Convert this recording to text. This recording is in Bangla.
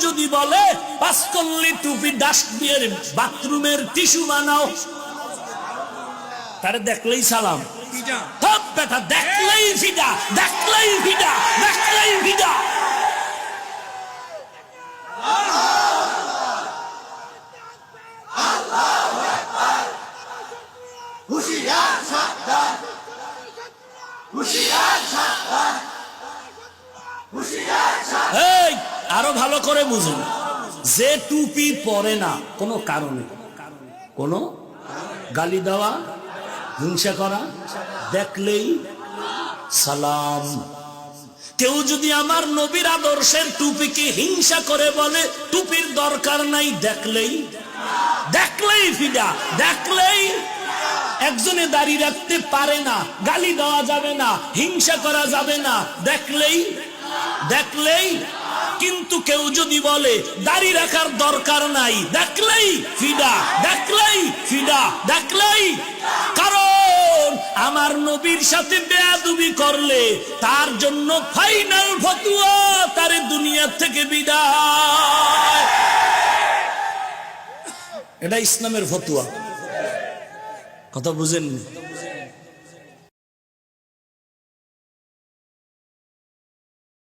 যদি বলে পাঁচকল্লি টুপি ডাস্টবিনের বাথরুমের টিস্যু বানাও, তারে দেখলেই সালাম। সব বেটা দেখলেই ফিদা, দেখলেই ফিদা, দেখলেই ফিদা। এই আরো ভালো করে বুঝুন, যে টুপি পরে না কোনো কারণে, কোনো গালি দেওয়া, হিংসা করা, দেখলেই সালাম। কেউ যদি আমার নবীর আদর্শের টুপিকে হিংসা করে বলে টুপির দরকার নাই, দেখলেই দেখলেই ফিদা, দেখলেই। একজনে দাঁড়িয়ে রাখতে পারে না, গালি দেওয়া যাবে না, হিংসা করা যাবে না, দেখলেই দেখলেই। কিন্তু কেউ যদি বলে দাড়ি রাখার দরকার নাই, দেখলেই ফিদা, দেখলেই ফিদা, দেখলেই। কারণ আমার নবীর সাথে বেয়াদবি করলে তার জন্য ফাইনাল ফতোয়া, তারে দুনিয়া থেকে বিদায়। এটা ইসলামের ফতোয়া, কথা বুঝেননি?